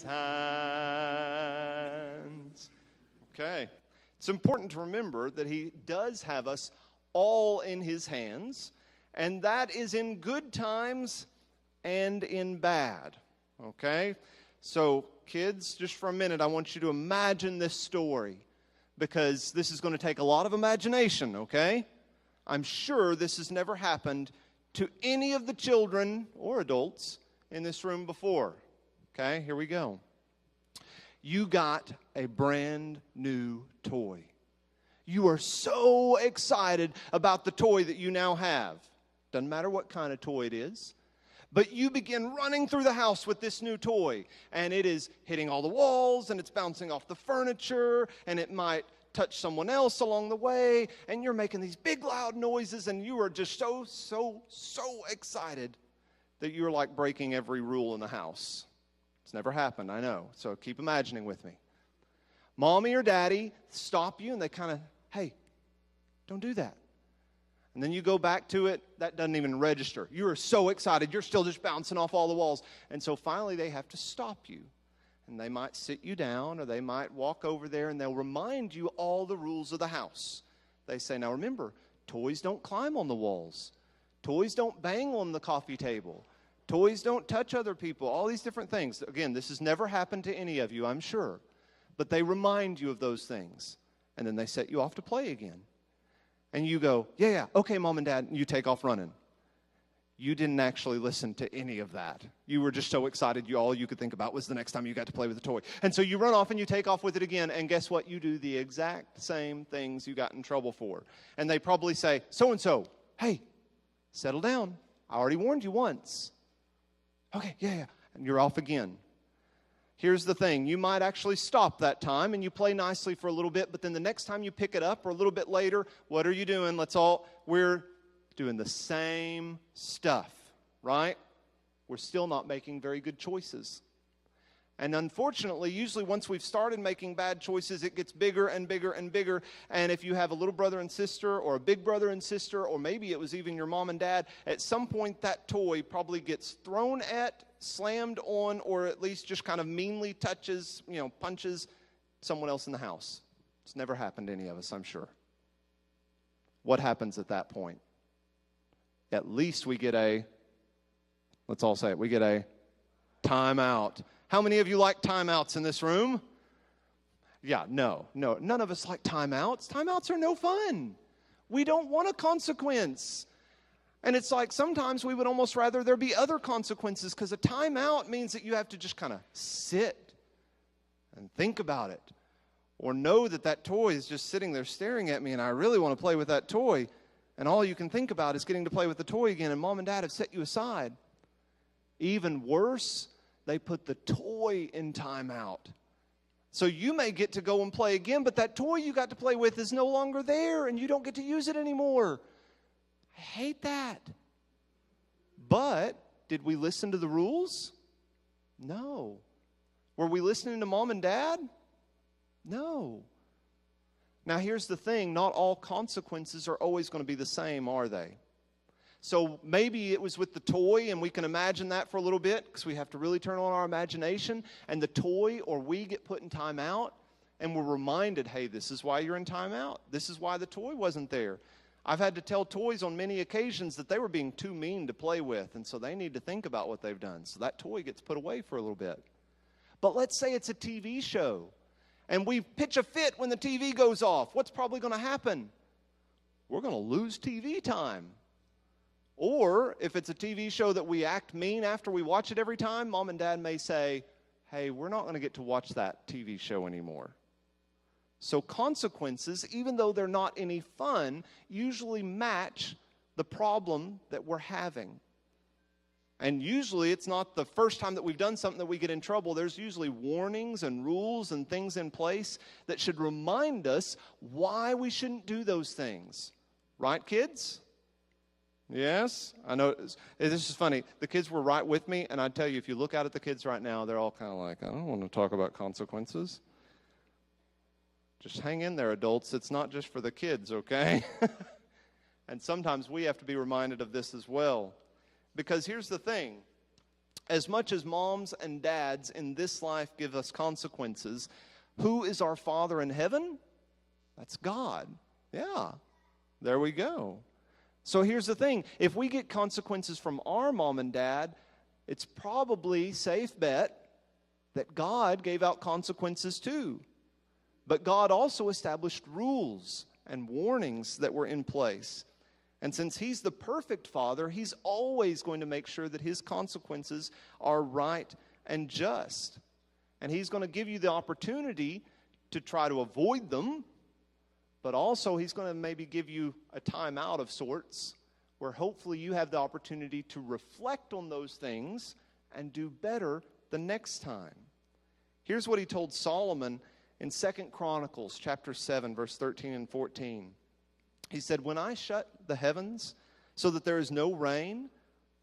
hands. Okay. It's important to remember that he does have us all in his hands, and that is in good times and in bad. Okay? So, kids, just for a minute, I want you to imagine this story, because this is going to take a lot of imagination, okay? I'm sure this has never happened to any of the children or adults in this room before. Okay, here we go. You got a brand new toy. You are so excited about the toy that you now have. Doesn't matter what kind of toy it is. But you begin running through the house with this new toy, and it is hitting all the walls, and it's bouncing off the furniture, and it might touch someone else along the way, and you're making these big loud noises, and you are just so excited that you're like breaking every rule in the house. It's never happened, I know, so keep imagining with me. Mommy or daddy stop you, and they kind of, hey, don't do that. And then you go back to it, that doesn't even register. You are so excited, you're still just bouncing off all the walls. And so finally they have to stop you. And they might sit you down, or they might walk over there, and they'll remind you all the rules of the house. They say, now remember, toys don't climb on the walls. Toys don't bang on the coffee table. Toys don't touch other people. All these different things. Again, this has never happened to any of you, I'm sure. But they remind you of those things. And then they set you off to play again. And you go, yeah, okay, Mom and Dad, and you take off running. You didn't actually listen to any of that. You were just so excited, all you could think about was the next time you got to play with the toy. And so you run off and you take off with it again, and guess what? You do the exact same things you got in trouble for. And they probably say, so-and-so, hey, settle down. I already warned you once. Okay, yeah, and you're off again. Here's the thing. You might actually stop that time and you play nicely for a little bit, but then the next time you pick it up or a little bit later, what are you doing? We're doing the same stuff, right? We're still not making very good choices. And unfortunately, usually once we've started making bad choices, it gets bigger and bigger and bigger. And if you have a little brother and sister, or a big brother and sister, or maybe it was even your mom and dad, at some point that toy probably gets thrown at, slammed on, or at least just kind of meanly touches, punches someone else in the house. It's never happened to any of us, I'm sure. What happens at that point? At least we get let's all say it, we get a timeout. How many of you like timeouts in this room? Yeah, no, none of us like timeouts. Timeouts are no fun. We don't want a consequence. And it's like sometimes we would almost rather there be other consequences, because a timeout means that you have to just kind of sit and think about it, or know that toy is just sitting there staring at me and I really want to play with that toy, and all you can think about is getting to play with the toy again, and Mom and Dad have set you aside. Even worse, they put the toy in timeout. So you may get to go and play again, but that toy you got to play with is no longer there, and you don't get to use it anymore. I hate that. But did we listen to the rules? No. Were we listening to Mom and Dad? No. Now here's the thing, not all consequences are always going to be the same, are they? So maybe it was with the toy, and we can imagine that for a little bit, because we have to really turn on our imagination, and the toy or we get put in timeout, and we're reminded, hey, this is why you're in timeout. This is why the toy wasn't there. I've had to tell toys on many occasions that they were being too mean to play with, and so they need to think about what they've done. So that toy gets put away for a little bit. But let's say it's a TV show, and we pitch a fit when the TV goes off. What's probably going to happen? We're going to lose TV time. Or if it's a TV show that we act mean after we watch it every time, Mom and Dad may say, hey, we're not going to get to watch that TV show anymore. So consequences, even though they're not any fun, usually match the problem that we're having. And usually it's not the first time that we've done something that we get in trouble. There's usually warnings and rules and things in place that should remind us why we shouldn't do those things. Right, kids? Yes? I know. This is funny. The kids were right with me, and I tell you, if you look out at the kids right now, they're all kind of like, I don't want to talk about consequences. Just hang in there, adults. It's not just for the kids, okay? And sometimes we have to be reminded of this as well. Because here's the thing. As much as moms and dads in this life give us consequences, who is our Father in heaven? That's God. Yeah, there we go. So here's the thing. If we get consequences from our mom and dad, it's probably safe bet that God gave out consequences too. But God also established rules and warnings that were in place. And since He's the perfect Father, He's always going to make sure that His consequences are right and just. And He's going to give you the opportunity to try to avoid them, but also He's going to maybe give you a time out of sorts where hopefully you have the opportunity to reflect on those things and do better the next time. Here's what He told Solomon in 2 Chronicles chapter 7, verse 13 and 14. He said, "When I shut the heavens so that there is no rain,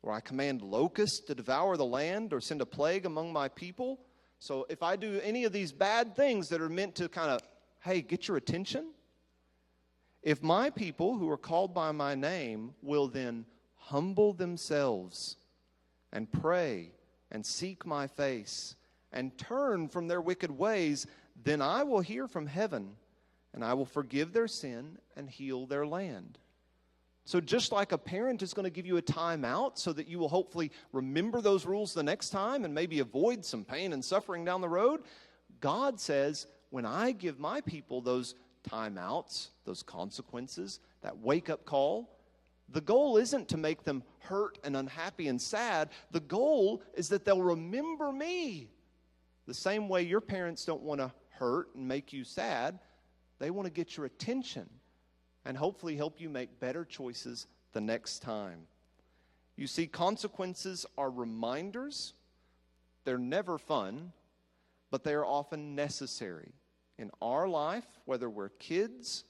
or I command locusts to devour the land, or send a plague among my people," so if I do any of these bad things that are meant to kind of, hey, get your attention, "if my people who are called by my name will then humble themselves and pray and seek my face and turn from their wicked ways, then I will hear from heaven and I will forgive their sin and heal their land." So just like a parent is going to give you a time out so that you will hopefully remember those rules the next time and maybe avoid some pain and suffering down the road, God says, when I give my people those timeouts, those consequences, that wake-up call, the goal isn't to make them hurt and unhappy and sad. The goal is that they'll remember me. The same way your parents don't want to hurt and make you sad, they want to get your attention and hopefully help you make better choices the next time. You see, consequences are reminders. They're never fun, but they are often necessary in our life, whether we're kids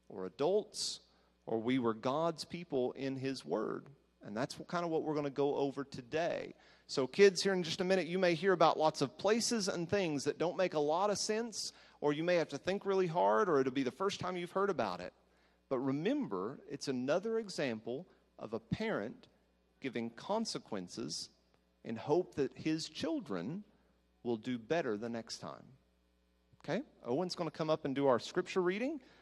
or adults or we were God's people in His Word. And that's kind of what we're going to go over today. So kids, here in just a minute, you may hear about lots of places and things that don't make a lot of sense, or you may have to think really hard, or it'll be the first time you've heard about it. But remember, it's another example of a parent giving consequences in hope that his children will do better the next time. Okay? Owen's going to come up and do our scripture reading.